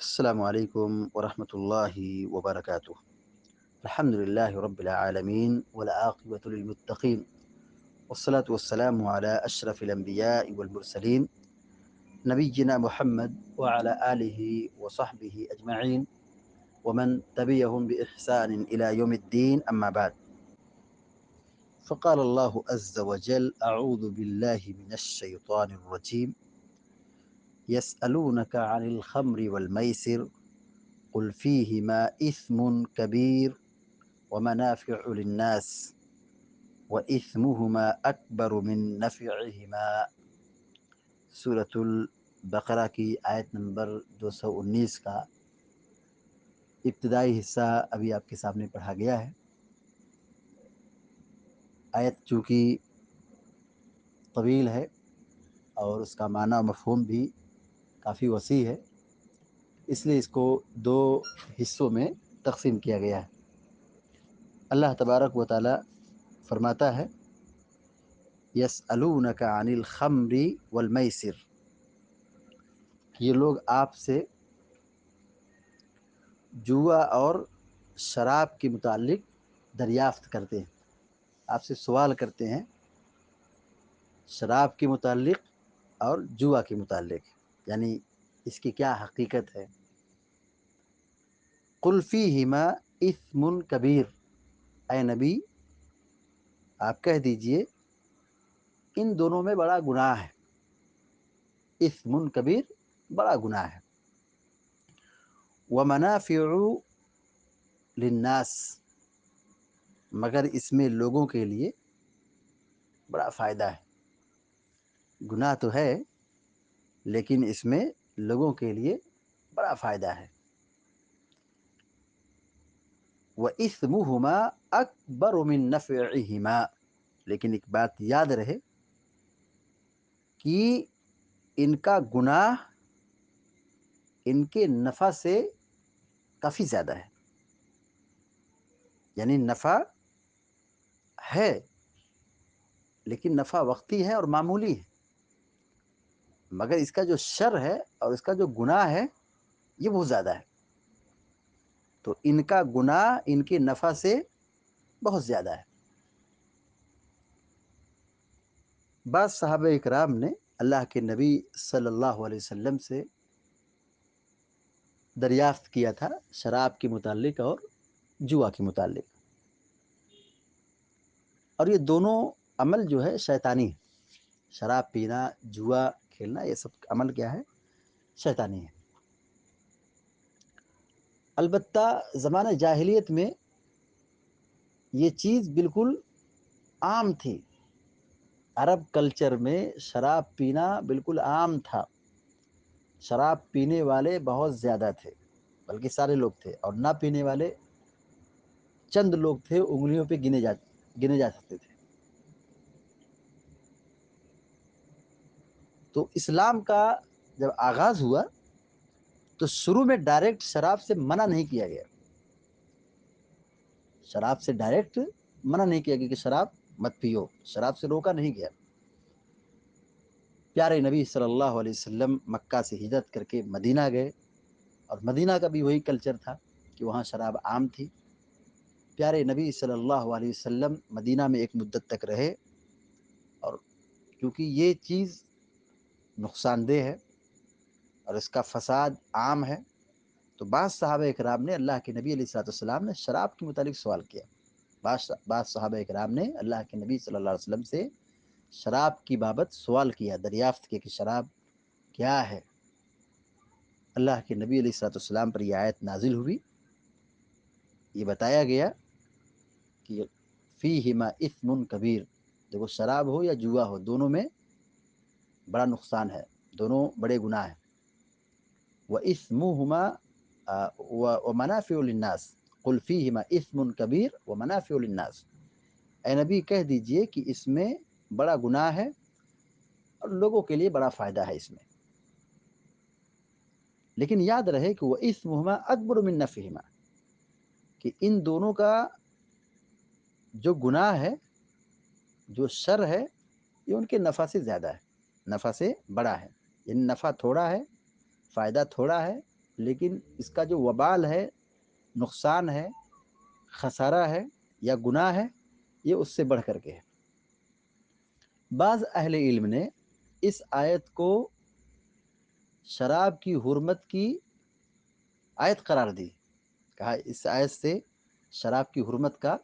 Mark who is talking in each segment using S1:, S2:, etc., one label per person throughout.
S1: السلام عليكم ورحمة الله وبركاته. الحمد لله رب العالمين والعاقبة للمتقين، والصلاة والسلام على أشرف الأنبياء والمرسلين نبينا محمد وعلى آله وصحبه أجمعين ومن تبعهم بإحسان إلى يوم الدين، أما بعد. فقال الله عز وجل: أعوذ بالله من الشيطان الرجيم. يسألونك عن الخمر والميسر قل فيهما إثم كبير ومنافع للناس وإثمهما أكبر من نفعهما. سورة البقرہ کی آیت نمبر 219 کا ابتدائی حصہ ابھی آپ کے سامنے پڑھا گیا ہے۔ آیت چونکہ طویل ہے اور اس کا معنی و مفہوم بھی کافی وسیع ہے، اس لیے اس کو دو حصوں میں تقسیم کیا گیا ہے۔ اللہ تبارک و تعالی فرماتا ہے: یسألونک عن الخمر والمیسر، یہ لوگ آپ سے جوا اور شراب کے متعلق دریافت کرتے ہیں، آپ سے سوال کرتے ہیں شراب کے متعلق اور جوا کے متعلق، یعنی اس کی کیا حقیقت ہے۔ قل فیہما اثم کبیر، اے نبی آپ کہہ دیجئے ان دونوں میں بڑا گناہ ہے۔ اثم کبیر، بڑا گناہ ہے۔ ومنافع للناس، مگر اس میں لوگوں کے لیے بڑا فائدہ ہے۔ گناہ تو ہے لیکن اس میں لوگوں کے لیے بڑا فائدہ ہے۔ وَإِثْمُهُمَا أَكْبَرُ مِن نَفْعِهِمَا، لیکن ایک بات یاد رہے کہ ان کا گناہ ان کے نفع سے کافی زیادہ ہے، یعنی نفع ہے لیکن نفع وقتی ہے اور معمولی ہے، مگر اس کا جو شر ہے اور اس کا جو گناہ ہے یہ بہت زیادہ ہے۔ تو ان کا گناہ ان کے نفع سے بہت زیادہ ہے۔ بعض صحابہ اکرام نے اللہ کے نبی صلی اللہ علیہ وسلم سے دریافت کیا تھا شراب کے متعلق اور جوا کے متعلق، اور یہ دونوں عمل جو ہے شیطانی ہے۔ شراب پینا، جوا کھیلنا، یہ سب عمل کیا ہے؟ شیطانی ہے۔ البتہ زمانہ جاہلیت میں یہ چیز بالکل عام تھی، عرب کلچر میں شراب پینا بالکل عام تھا۔ شراب پینے والے بہت زیادہ تھے، بلکہ سارے لوگ تھے، اور نہ پینے والے چند لوگ تھے، انگلیوں پہ گنے جا سکتے تھے۔ تو اسلام کا جب آغاز ہوا تو شروع میں ڈائریکٹ شراب سے منع نہیں کیا گیا، شراب سے ڈائریکٹ منع نہیں کیا گیا کہ شراب مت پیو، شراب سے روکا نہیں گیا۔ پیارے نبی صلی اللہ علیہ وسلم مکہ سے ہجرت کر کے مدینہ گئے، اور مدینہ کا بھی وہی کلچر تھا کہ وہاں شراب عام تھی۔ پیارے نبی صلی اللہ علیہ وسلم مدینہ میں ایک مدت تک رہے، اور کیونکہ یہ چیز نقصان دہ ہے اور اس کا فساد عام ہے، تو بعض صحابہ اکرام نے اللہ کے نبی علیہ السلام نے شراب کے متعلق سوال کیا۔ بعض صحابہ اکرام نے اللہ کے نبی صلی اللہ علیہ وسلم سے شراب کی بابت سوال کیا، دریافت کیا کہ شراب کیا ہے۔ اللہ کے نبی علیہ السلام پر یہ آیت نازل ہوئی، یہ بتایا گیا کہ فیہما اثم کبیر، دیکھو شراب ہو یا جوا ہو، دونوں میں بڑا نقصان ہے، دونوں بڑے گناہ ہیں۔ وَإِثْمُهُمَا وَمَنَافِعُ لِلنَّاسِ قُلْ فِيهِمَا اِثْمٌ كَبِيرٌ وَمَنَافِعُ لِلنَّاسِ، اے نبی کہہ دیجئے کہ اس میں بڑا گناہ ہے اور لوگوں کے لیے بڑا فائدہ ہے اس میں، لیکن یاد رہے کہ وَإِثْمُهُمَا أَكْبَرُ مِن نَفْعِهِمَا، کہ ان دونوں کا جو گناہ ہے، جو شر ہے، یہ ان کے نفع سے زیادہ ہے، نفع سے بڑا ہے، یعنی نفع تھوڑا ہے، فائدہ تھوڑا ہے، لیکن اس کا جو وبال ہے، نقصان ہے، خسارہ ہے یا گناہ ہے، یہ اس سے بڑھ کر کے ہے۔ بعض اہل علم نے اس آیت کو شراب کی حرمت کی آیت قرار دی، کہا اس آیت سے شراب کی حرمت کا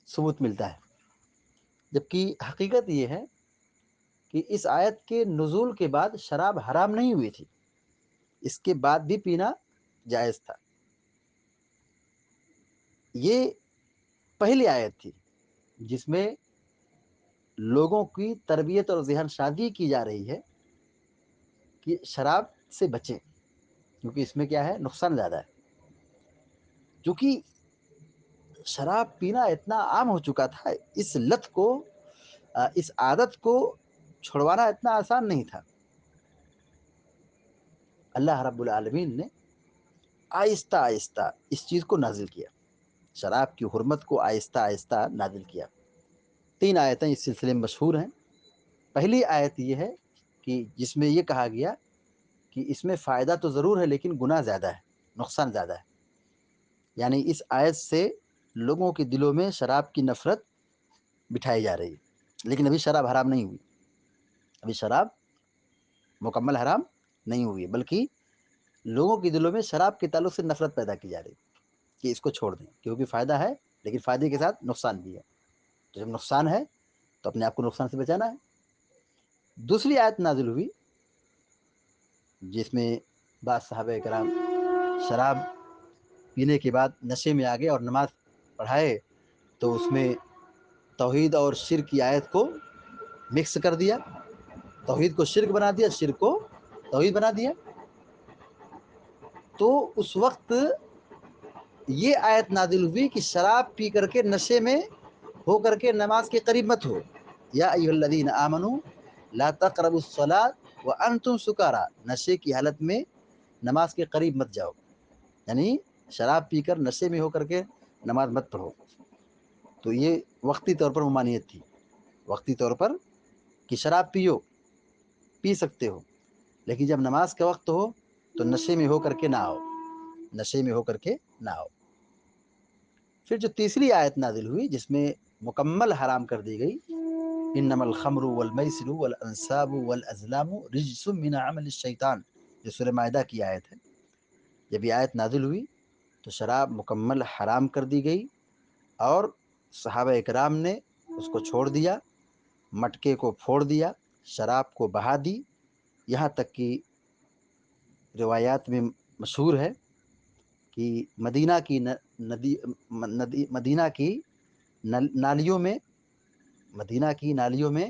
S1: ثبوت ملتا ہے، جبکہ حقیقت یہ ہے کہ اس آیت کے نزول کے بعد شراب حرام نہیں ہوئی تھی، اس کے بعد بھی پینا جائز تھا۔ یہ پہلی آیت تھی جس میں لوگوں کی تربیت اور ذہن شادی کی جا رہی ہے کہ شراب سے بچیں، کیونکہ اس میں کیا ہے، نقصان زیادہ ہے۔ کیونکہ شراب پینا اتنا عام ہو چکا تھا، اس لت کو، اس عادت کو چھڑوانا اتنا آسان نہیں تھا۔ اللہ رب العالمین نے آہستہ آہستہ اس چیز کو نازل کیا، شراب کی حرمت کو آہستہ آہستہ نازل کیا۔ 3 آیتیں اس سلسلے میں مشہور ہیں۔ پہلی آیت یہ ہے کہ جس میں یہ کہا گیا کہ اس میں فائدہ تو ضرور ہے لیکن گناہ زیادہ ہے، نقصان زیادہ ہے۔ یعنی اس آیت سے لوگوں کے دلوں میں شراب کی نفرت بٹھائی جا رہی ہے، لیکن ابھی شراب حرام نہیں ہوئی، ابھی شراب مکمل حرام نہیں ہوئی، بلکہ لوگوں کے دلوں میں شراب کے تعلق سے نفرت پیدا کی جا رہی ہے کہ اس کو چھوڑ دیں، کیونکہ فائدہ ہے لیکن فائدے کے ساتھ نقصان بھی ہے، تو جب نقصان ہے تو اپنے آپ کو نقصان سے بچانا ہے۔ دوسری آیت نازل ہوئی جس میں بعض صحابہ کرام شراب پینے کے بعد نشے میں آ گئے اور نماز پڑھائے تو اس میں توحید اور شرک کی آیت کو مکس کر دیا، توحید کو شرک بنا دیا، شرک کو توحید بنا دیا۔ تو اس وقت یہ آیت نازل ہوئی کہ شراب پی کر کے نشے میں ہو کر کے نماز کے قریب مت ہو، یا ایھا الذین آمنوا لا تقربوا الصلاۃ وانتم سکارا، نشے کی حالت میں نماز کے قریب مت جاؤ، یعنی شراب پی کر نشے میں ہو کر کے نماز مت پڑھو۔ تو یہ وقتی طور پر ممانعت تھی، وقتی طور پر کہ شراب پی سکتے ہو، لیکن جب نماز کا وقت ہو تو نشے میں ہو کر کے نہ آؤ، نشے میں ہو کر کے نہ آؤ۔ پھر جو تیسری آیت نازل ہوئی جس میں مکمل حرام کر دی گئی، انما الخمر والمیسر والانصاب والازلام رجس من عمل الشیطان، جو سورہ مائدہ کی آیت ہے۔ جب یہ آیت نازل ہوئی تو شراب مکمل حرام کر دی گئی اور صحابہ اکرام نے اس کو چھوڑ دیا، مٹکے کو پھوڑ دیا، شراب کو بہا دی، یہاں تک کہ روایات میں مشہور ہے کہ مدینہ کی نالیوں میں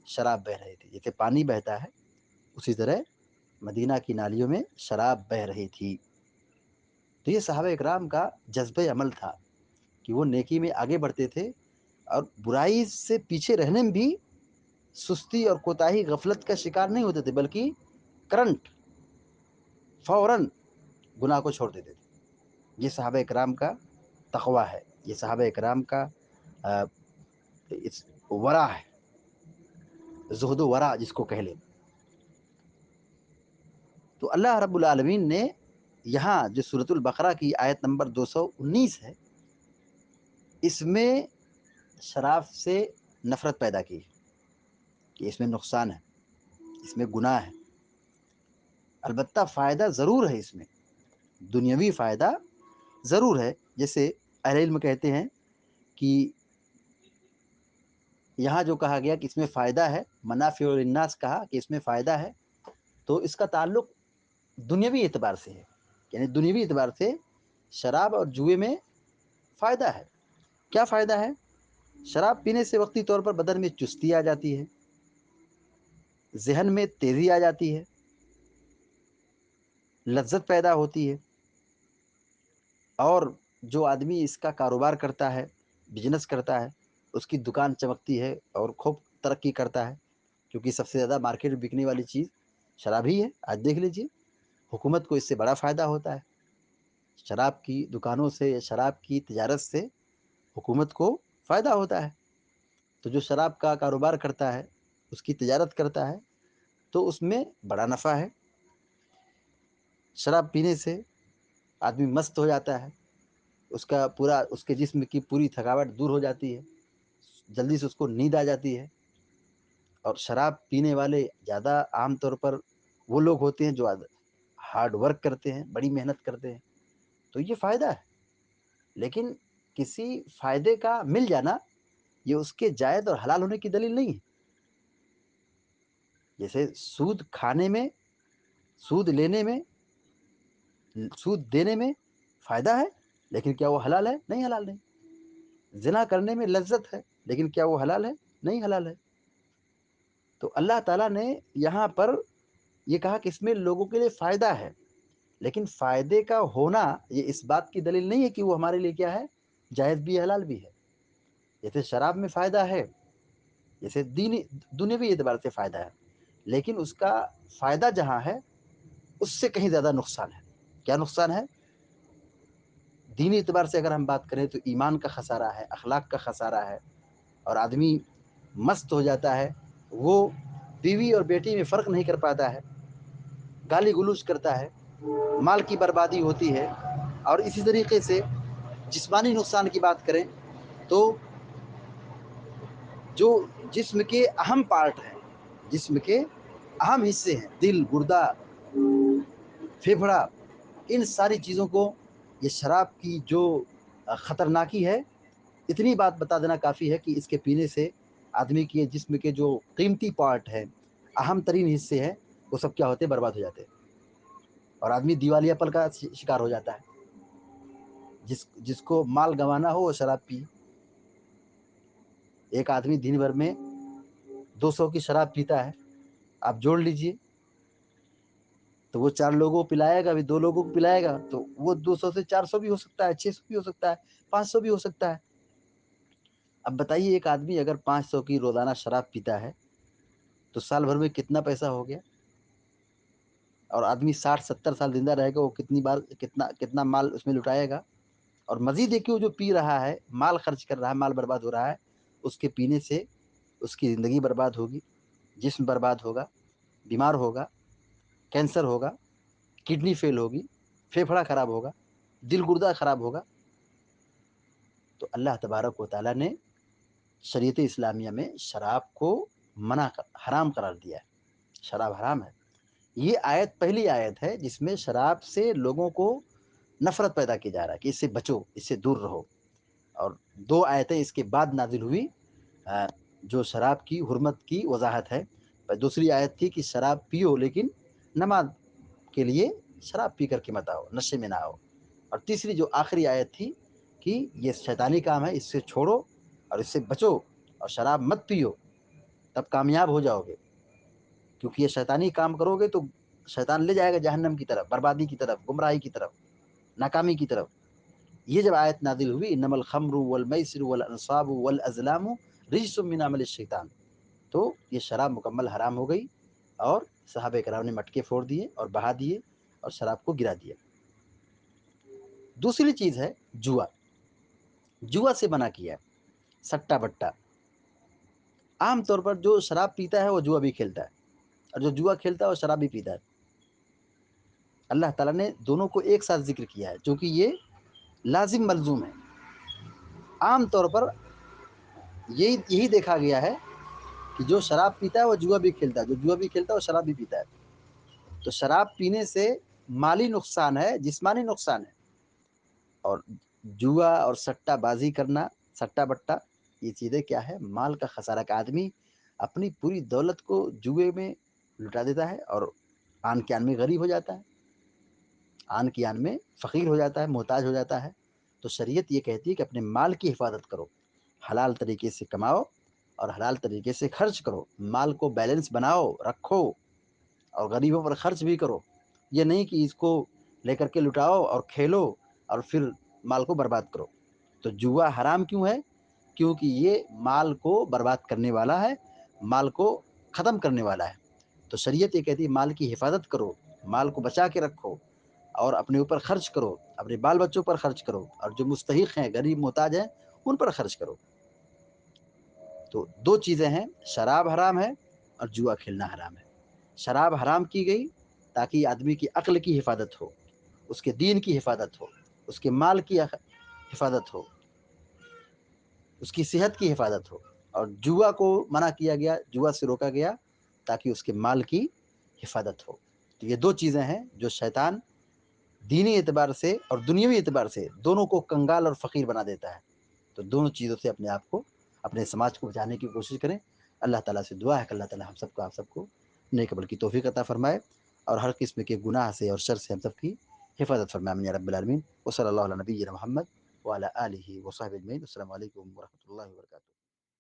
S1: شراب بہہ رہی تھی، جیسے پانی بہتا ہے اسی طرح مدینہ کی نالیوں میں شراب بہہ رہی تھی۔ تو یہ صحابہ اکرام کا جذبہ عمل تھا کہ وہ نیکی میں آگے بڑھتے تھے اور برائی سے پیچھے رہنے میں بھی سستی اور کوتاہی غفلت کا شکار نہیں ہوتے تھے، بلکہ کرنٹ فوراً گناہ کو چھوڑ دیتے تھے۔ یہ صحابہ اکرام کا تقویٰ ہے، یہ صحابہ اکرام کا ورع ہے، زہد و ورع جس کو کہہ لیں۔ تو اللہ رب العالمین نے یہاں جو سورۃ البقرہ کی آیت نمبر 219 ہے، اس میں شراب سے نفرت پیدا کی کہ اس میں نقصان ہے، اس میں گناہ ہے۔ البتہ فائدہ ضرور ہے، اس میں دنیاوی فائدہ ضرور ہے، جیسے اہل علم کہتے ہیں کہ یہاں جو کہا گیا کہ اس میں فائدہ ہے، منافع للناس کہا کہ اس میں فائدہ ہے، تو اس کا تعلق دنیاوی اعتبار سے ہے، یعنی دنیاوی اعتبار سے شراب اور جوئے میں فائدہ ہے۔ کیا فائدہ ہے؟ شراب پینے سے وقتی طور پر بدن میں چستی آ جاتی ہے، ذہن میں تیزی آ جاتی ہے، لذت پیدا ہوتی ہے، اور جو آدمی اس کا کاروبار کرتا ہے، بزنس کرتا ہے، اس کی دکان چمکتی ہے اور خوب ترقی کرتا ہے، کیونکہ سب سے زیادہ مارکیٹ میں بکنے والی چیز شراب ہی ہے۔ آج دیکھ لیجئے، حکومت کو اس سے بڑا فائدہ ہوتا ہے، شراب کی دکانوں سے، شراب کی تجارت سے حکومت کو فائدہ ہوتا ہے۔ تو جو شراب کا کاروبار کرتا ہے، اس کی تجارت کرتا ہے، تو اس میں بڑا نفع ہے۔ شراب پینے سے آدمی مست ہو جاتا ہے، اس کے جسم کی پوری تھکاوٹ دور ہو جاتی ہے، جلدی سے اس کو نیند آ جاتی ہے۔ اور شراب پینے والے زیادہ عام طور پر وہ لوگ ہوتے ہیں جو ہارڈ ورک کرتے ہیں، بڑی محنت کرتے ہیں، تو یہ فائدہ ہے۔ لیکن کسی فائدے کا مل جانا یہ اس کے جائز اور حلال ہونے کی دلیل نہیں ہے۔ جیسے سود کھانے میں، سود لینے میں، سود دینے میں فائدہ ہے، لیکن کیا وہ حلال ہے؟ نہیں، حلال نہیں۔ زنا کرنے میں لذت ہے، لیکن کیا وہ حلال ہے؟ نہیں، حلال ہے۔ تو اللہ تعالیٰ نے یہاں پر یہ کہا کہ اس میں لوگوں کے لیے فائدہ ہے، لیکن فائدے کا ہونا یہ اس بات کی دلیل نہیں ہے کہ وہ ہمارے لیے کیا ہے؟ جائز بھی ہے، حلال بھی ہے۔ جیسے شراب میں فائدہ ہے، جیسے دنیاوی اعتبار سے فائدہ ہے، لیکن اس کا فائدہ جہاں ہے اس سے کہیں زیادہ نقصان ہے۔ کیا نقصان ہے؟ دینی اعتبار سے اگر ہم بات کریں تو ایمان کا خسارہ ہے، اخلاق کا خسارہ ہے، اور آدمی مست ہو جاتا ہے، وہ بیوی اور بیٹی میں فرق نہیں کر پاتا ہے، گالی گلوچ کرتا ہے، مال کی بربادی ہوتی ہے۔ اور اسی طریقے سے جسمانی نقصان کی بات کریں تو جو جسم کے اہم پارٹ ہیں، جسم کے اہم حصے ہیں، دل، گردہ، پھیپھڑا، ان ساری چیزوں کو یہ شراب کی جو خطرناکی ہے، اتنی بات بتا دینا کافی ہے کہ اس کے پینے سے آدمی کے جسم کے جو قیمتی پارٹ ہے، اہم ترین حصے ہیں، وہ سب کیا ہوتے ہیں؟ برباد ہو جاتے ہیں، اور آدمی دیوالیہ پن کا شکار ہو جاتا ہے۔ جس کو مال گنوانا ہو وہ شراب پی۔ ایک آدمی دن بھر میں 200 کی شراب پیتا ہے، آپ جوڑ لیجئے تو وہ 4 لوگوں کو پلائے گا، ابھی 2 لوگوں کو پلائے گا تو وہ 200 سے 400 بھی ہو سکتا ہے، 600 بھی ہو سکتا ہے، 500 بھی ہو سکتا ہے۔ اب بتائیے ایک آدمی اگر 500 کی روزانہ شراب پیتا ہے تو سال بھر میں کتنا پیسہ ہو گیا؟ اور آدمی 60-70 سال زندہ رہے گا، وہ کتنا مال اس میں لٹائے گا؟ اور مزید ہے کہ وہ جو پی رہا ہے، مال خرچ کر رہا ہے، مال برباد ہو رہا ہے، اس کے پینے سے اس کی زندگی برباد ہوگی، جسم برباد ہوگا، بیمار ہوگا، کینسر ہوگا، کڈنی فیل ہوگی، پھیپھڑا خراب ہوگا، دل گردہ خراب ہوگا۔ تو اللہ تبارک و تعالیٰ نے شریعت اسلامیہ میں شراب کو حرام قرار دیا ہے، شراب حرام ہے۔ یہ آیت پہلی آیت ہے جس میں شراب سے لوگوں کو نفرت پیدا کی جا رہا ہے کہ اس سے بچو، اس سے دور رہو۔ اور 2 آیتیں اس کے بعد نازل ہوئی جو شراب کی حرمت کی وضاحت ہے۔ دوسری آیت تھی کہ شراب پیو لیکن نماز کے لیے شراب پی کر کے مت آؤ، نشے میں نہ آؤ۔ اور تیسری جو آخری آیت تھی کہ یہ شیطانی کام ہے، اس سے چھوڑو اور اس سے بچو، اور شراب مت پیو، تب کامیاب ہو جاؤ گے، کیونکہ یہ شیطانی کام کرو گے تو شیطان لے جائے گا جہنم کی طرف، بربادی کی طرف، گمراہی کی طرف، ناکامی کی طرف۔ یہ جب آیت نازل ہوئی انما الخمر والمیسر والانصاب والازلام رجس من عمل الشیطان، تو یہ شراب مکمل حرام ہو گئی، اور صحابہ کرام نے مٹکے پھوڑ دیے اور بہا دیے اور شراب کو گرا دیا۔ دوسری چیز ہے جوا۔ جوا سے منع کیا ہے، سٹا بٹا۔ عام طور پر جو شراب پیتا ہے وہ جوا بھی کھیلتا ہے، اور جو جوا کھیلتا ہے وہ شراب بھی پیتا ہے۔ اللہ تعالیٰ نے دونوں کو ایک ساتھ ذکر کیا ہے چونکہ یہ لازم ملزوم ہے۔ عام طور پر یہی دیکھا گیا ہے کہ جو شراب پیتا ہے وہ جوا بھی کھیلتا ہے، جو جوا بھی کھیلتا ہے وہ شراب بھی پیتا ہے۔ تو شراب پینے سے مالی نقصان ہے، جسمانی نقصان ہے، اور جوا اور سٹا بازی کرنا، سٹا بٹا، یہ چیزیں کیا ہے؟ مال کا خسارہ کا آدمی اپنی پوری دولت کو جوئے میں لٹا دیتا ہے، اور آن کے آن میں غریب ہو جاتا ہے، آن کی آن میں فقیر ہو جاتا ہے، محتاج ہو جاتا ہے۔ تو شریعت یہ کہتی ہے کہ اپنے مال کی حفاظت کرو، حلال طریقے سے کماؤ اور حلال طریقے سے خرچ کرو، مال کو بیلنس بناؤ، رکھو، اور غریبوں پر خرچ بھی کرو۔ یہ نہیں کہ اس کو لے کر کے لٹاؤ اور کھیلو اور پھر مال کو برباد کرو۔ تو جوا حرام کیوں ہے؟ کیونکہ یہ مال کو برباد کرنے والا ہے، مال کو ختم کرنے والا ہے۔ تو شریعت یہ کہتی ہے مال کی حفاظت کرو، مال کو بچا کے رکھو، اور اپنے اوپر خرچ کرو، اپنے بال بچوں پر خرچ کرو، اور جو مستحق ہیں، غریب محتاج ہیں، ان پر خرچ کرو۔ تو 2 چیزیں ہیں، شراب حرام ہے اور جوا کھیلنا حرام ہے۔ شراب حرام کی گئی تاکہ آدمی کی عقل کی حفاظت ہو، اس کے دین کی حفاظت ہو، اس کے مال کی حفاظت ہو، اس کی صحت کی حفاظت ہو. اور جوا کو منع کیا گیا، جوا سے روکا گیا تاکہ اس کے مال کی حفاظت ہو. تو یہ دو چیزیں ہیں جو شیطان دینی اعتبار سے اور دنیاوی اعتبار سے دونوں کو کنگال اور فقیر بنا دیتا ہے. تو دونوں چیزوں سے اپنے آپ کو، اپنے سماج کو بچانے کی کوشش کریں. اللہ تعالیٰ سے دعا ہے کہ اللہ تعالیٰ ہم سب کو، آپ سب کو نیک عمل کی توفیق عطا فرمائے اور ہر قسم کے گناہ سے اور شر سے ہم سب کی حفاظت فرمائے. آمین یا رب العالمین. وصلی اللہ علی نبینا محمد وعلی آلہ وصحبہ اجمعین. السلام علیکم ورحمۃ اللہ وبرکاتہ.